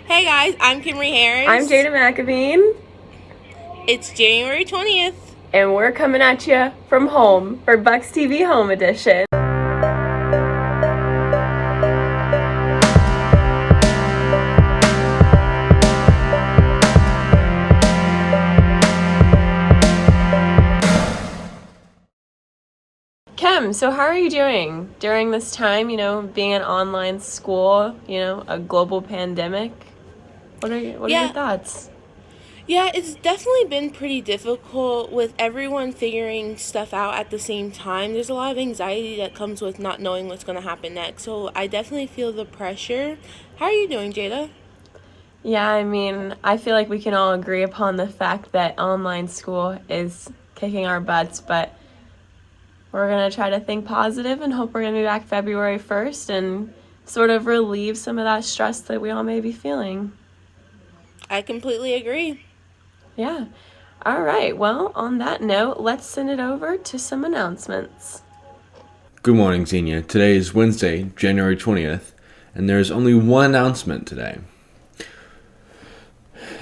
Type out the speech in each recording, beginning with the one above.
Hey guys, I'm Kimry Harris. I'm Jada McAveen. It's January 20th. And we're coming at you from home for Buxtv Home Edition. Kim, so how are you doing during this time, being an online school, a global pandemic? What are your thoughts? Yeah, it's definitely been pretty difficult with everyone figuring stuff out at the same time. There's a lot of anxiety that comes with not knowing what's going to happen next. So I definitely feel the pressure. How are you doing, Jada? Yeah, I feel like we can all agree upon the fact that online school is kicking our butts, but we're going to try to think positive and hope we're going to be back February 1st and sort of relieve some of that stress that we all may be feeling. I completely agree. Yeah. All right. Well, on that note, let's send it over to some announcements. Good morning, Senior. Today is Wednesday, January 20th, and there is only one announcement today.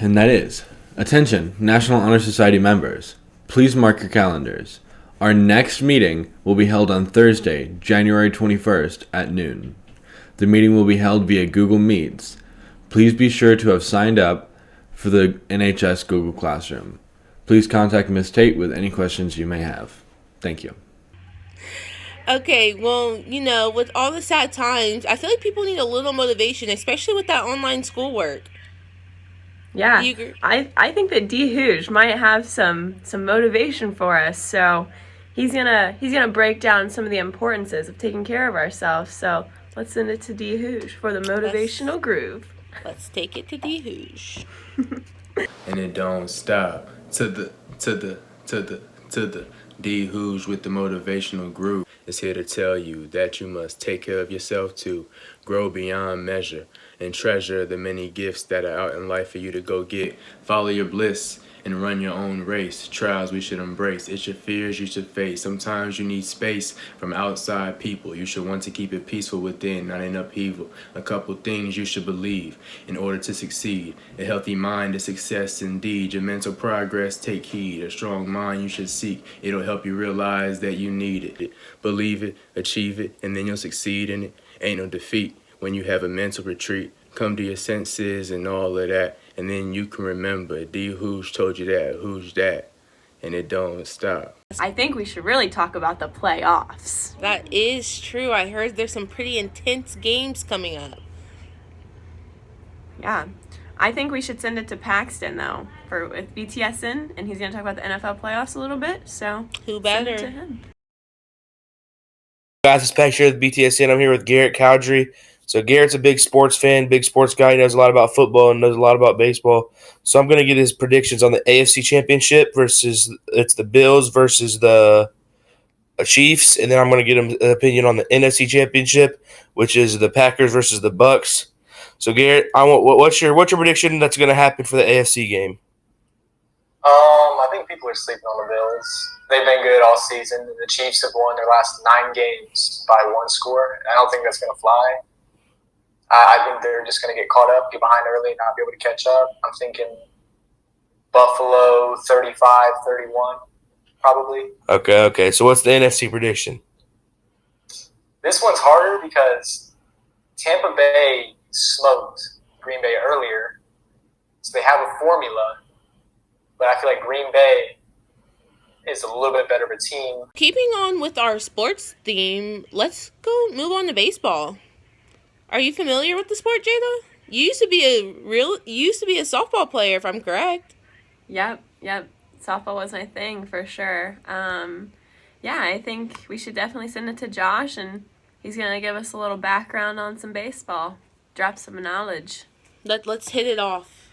And that is, attention, National Honor Society members. Please mark your calendars. Our next meeting will be held on Thursday, January 21st at noon. The meeting will be held via Google Meets. Please be sure to have signed up for the NHS Google Classroom. Please contact Ms. Tate with any questions you may have. Thank you. Okay, well, with all the sad times, I feel like people need a little motivation, especially with that online schoolwork. Yeah, I think that D. Hooge might have some motivation for us. So he's gonna break down some of the importances of taking care of ourselves. So let's send it to D. Hooge for the motivational groove. Let's take it to D. Hooge. And it don't stop. To the D. Hooge with the motivational groove is here to tell you that you must take care of yourself too, grow beyond measure, and treasure the many gifts that are out in life for you to go get. Follow your bliss and run your own race. Trials we should embrace. It's your fears you should face. Sometimes you need space from outside people. You should want to keep it peaceful within, not in upheaval. A couple things you should believe in order to succeed. A healthy mind is success indeed. Your mental progress, take heed. A strong mind you should seek. It'll help you realize that you need it. Believe it, achieve it, and then you'll succeed in it. Ain't no defeat when you have a mental retreat. Come to your senses and all of that, and then you can remember D. Hooge told you that, who's that, and it don't stop. I think we should really talk about the playoffs. That is true. I heard there's some pretty intense games coming up. Yeah. I think we should send it to Paxton, though, with BTSN, and he's going to talk about the NFL playoffs a little bit, so who better? Send it to him. Guys, it's Pax here with BTSN. I'm here with Garrett Cowdrey. So Garrett's a big sports fan, big sports guy. He knows a lot about football and knows a lot about baseball. So I'm going to get his predictions on the AFC Championship it's the Bills versus the Chiefs, and then I'm going to get him an opinion on the NFC Championship, which is the Packers versus the Bucks. So Garrett, what's your prediction that's going to happen for the AFC game? I think people are sleeping on the Bills. They've been good all season. The Chiefs have won their last 9 games by 1 score. I don't think that's going to fly. I think they're just going to get caught up, get behind early, and not be able to catch up. I'm thinking Buffalo 35-31, probably. Okay. So what's the NFC prediction? This one's harder because Tampa Bay smoked Green Bay earlier, so they have a formula. But I feel like Green Bay is a little bit better of a team. Keeping on with our sports theme, let's move on to baseball. Are you familiar with the sport, Jada? You used to be a softball player, if I'm correct. Yep. Softball was my thing for sure. I think we should definitely send it to Josh, and he's gonna give us a little background on some baseball, drop some knowledge. Let's hit it off.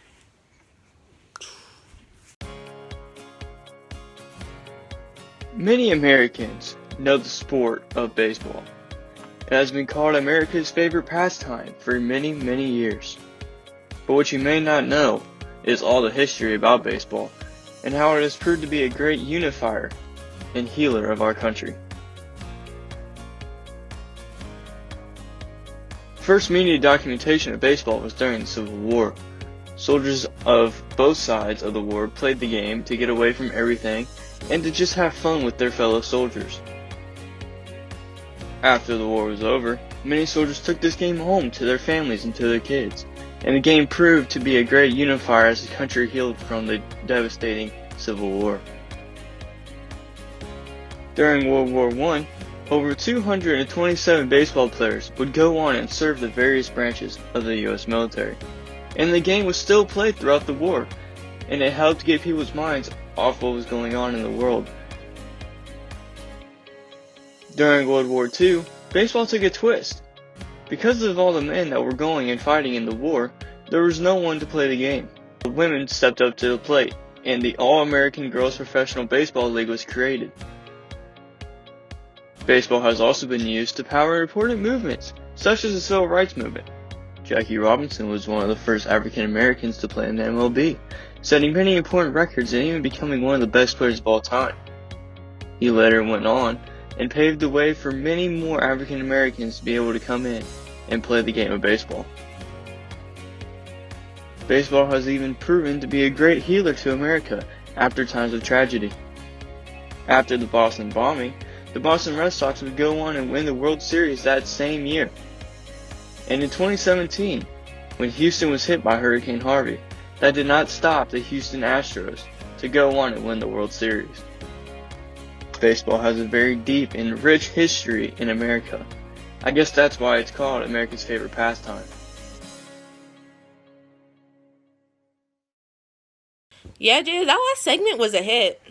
Many Americans know the sport of baseball. It has been called America's favorite pastime for many, many years. But what you may not know is all the history about baseball and how it has proved to be a great unifier and healer of our country. First media documentation of baseball was during the Civil War. Soldiers of both sides of the war played the game to get away from everything and to just have fun with their fellow soldiers. After the war was over, many soldiers took this game home to their families and to their kids, and the game proved to be a great unifier as the country healed from the devastating Civil War. During World War I, over 227 baseball players would go on and serve the various branches of the U.S. military, and the game was still played throughout the war, and it helped get people's minds off what was going on in the world. During World War II, baseball took a twist. Because of all the men that were going and fighting in the war, there was no one to play the game. The women stepped up to the plate, and the All-American Girls Professional Baseball League was created. Baseball has also been used to power important movements, such as the Civil Rights Movement. Jackie Robinson was one of the first African Americans to play in the MLB, setting many important records and even becoming one of the best players of all time. He later went on and paved the way for many more African Americans to be able to come in and play the game of baseball. Baseball has even proven to be a great healer to America after times of tragedy. After the Boston bombing, the Boston Red Sox would go on and win the World Series that same year. And in 2017, when Houston was hit by Hurricane Harvey, that did not stop the Houston Astros to go on and win the World Series. Baseball has a very deep and rich history in America. I guess that's why it's called America's favorite pastime. Yeah, dude, that last segment was a hit.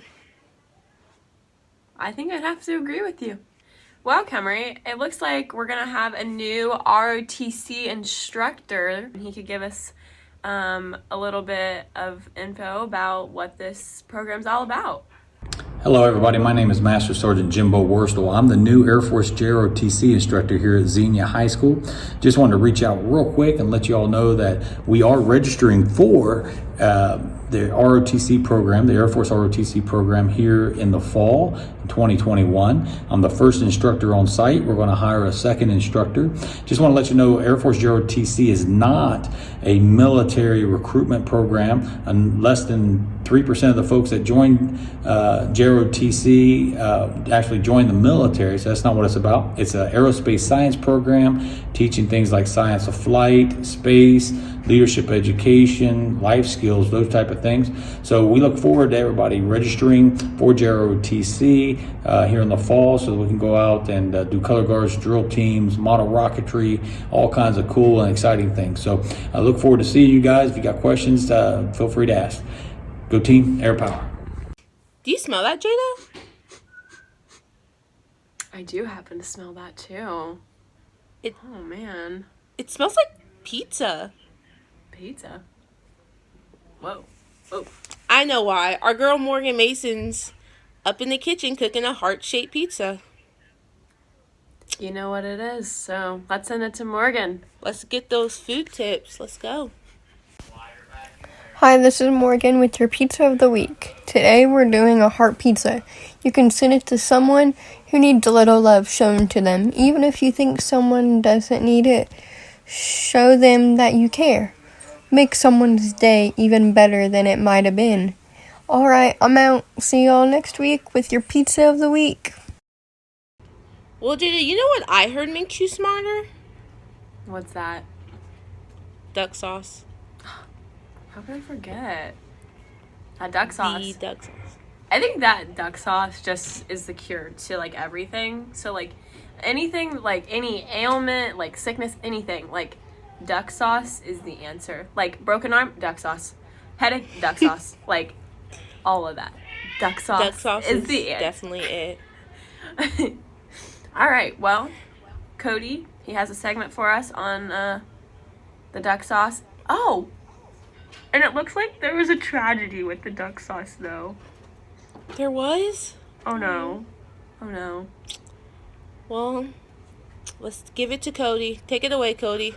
I think I'd have to agree with you. Well, Camry, it looks like we're going to have a new ROTC instructor. He could give us a little bit of info about what this program's all about. Hello everybody, my name is Master Sergeant Jimbo Worstel. I'm the new Air Force JROTC instructor here at Xenia High School. Just wanted to reach out real quick and let you all know that we are registering for the ROTC program, the Air Force ROTC program here in the fall in 2021. I'm the first instructor on site. We're going to hire a second instructor. Just want to let you know Air Force JROTC is not a military recruitment program, and less than 3% of the folks that join JROTC actually join the military, so that's not what it's about. It's an aerospace science program teaching things like science of flight, space, leadership education, life skills, those type of things. So we look forward to everybody registering for JROTC here in the fall so that we can go out and do color guards, drill teams, model rocketry, all kinds of cool and exciting things. So I look forward to seeing you guys. If you got questions, feel free to ask. Go team, air power. Do you smell that, Jada? I do happen to smell that too. Oh man. It smells like pizza. Pizza? Whoa. Oh. I know why. Our girl Morgan Mason's up in the kitchen cooking a heart-shaped pizza. You know what it is, so let's send it to Morgan. Let's get those food tips. Let's go. Hi, this is Morgan with your Pizza of the Week. Today we're doing a heart pizza. You can send it to someone who needs a little love shown to them. Even if you think someone doesn't need it, show them that you care. Make someone's day even better than it might have been. Alright, I'm out. See y'all next week with your Pizza of the Week. Well, Jada, you know what I heard makes you smarter? What's that? Duck sauce. How could I forget? That duck sauce. The duck sauce. I think that duck sauce just is the cure to like everything. So like anything, like any ailment, like sickness, anything, like duck sauce is the answer. Like broken arm, duck sauce. Headache, duck sauce. Like all of that. Duck sauce is the answer. Definitely it. All right, well, Cody, he has a segment for us on the duck sauce. Oh, and it looks like there was a tragedy with the duck sauce, though. There was? Oh, no. Oh, no. Well, let's give it to Cody. Take it away, Cody.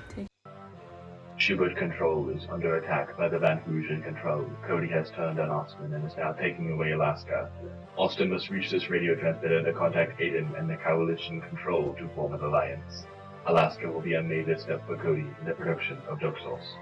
Schubert Control is under attack by the Van Hoosen Control. Cody has turned on Austin and is now taking away Alaska. Austin must reach this radio transmitter to contact Aiden and the Coalition Control to form an alliance. Alaska will be a major step for Cody in the production of duck sauce.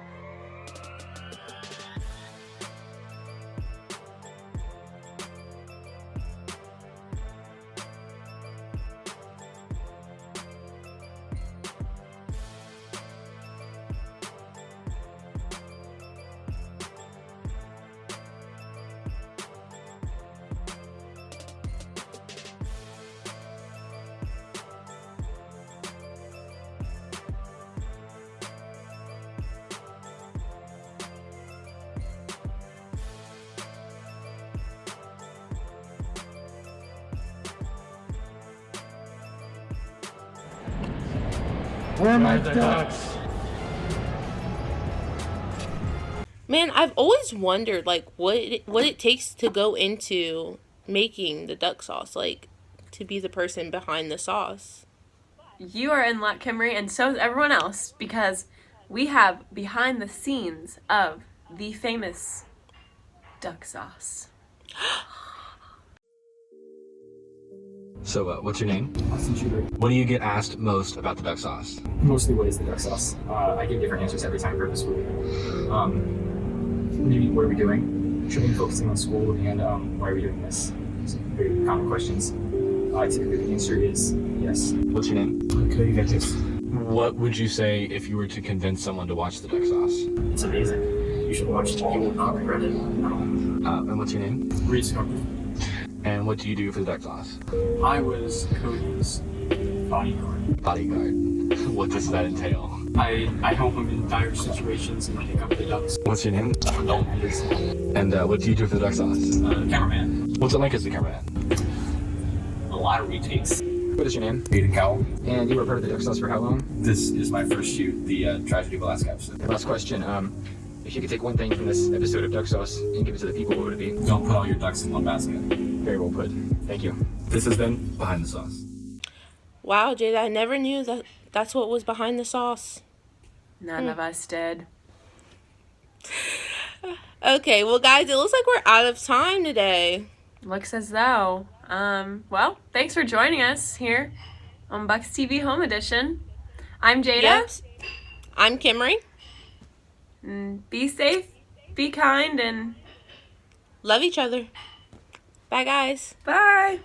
Where are my ducks? Man, I've always wondered like what it takes to go into making the duck sauce, like to be the person behind the sauce. You are in luck, Kimry, and so is everyone else, because we have behind the scenes of the famous duck sauce. So, what's your name? Austin Shooter. What do you get asked most about the duck sauce? Mostly, what is the duck sauce? I give different answers every time purposefully. Maybe what are we doing? Should we be focusing on school, and why are we doing this? Some very common questions. Typically the answer is yes. What's your name? Cody Victus. What would you say if you were to convince someone to watch the duck sauce? It's amazing. You should watch it. You will not regret it. And what's your name? Reese Harper. And what do you do for the duck sauce? I was Cody's bodyguard. Bodyguard. What does that entail? I help him in dire situations and pick up the ducks. What's your name? Dalton Henderson. And what do you do for the duck sauce? Cameraman. What's it like as a cameraman? A lot of retakes. What is your name? Aiden Cowell. And you were part of the duck sauce for how long? This is my first shoot, the Tragedy of Alaska episode. Last question. If you could take one thing from this episode of Duck Sauce and give it to the people, what would it be? Don't put all your ducks in one basket. Very well put. Thank you. This has been Behind the Sauce. Wow, Jade, I never knew that's what was behind the sauce. None of us did. Okay, well, guys, it looks like we're out of time today. Looks as though. Well, thanks for joining us here on Buxtv Home Edition. I'm Jada. Yes. I'm Kimry. Be safe, be kind, and love each other. Bye, guys. Bye.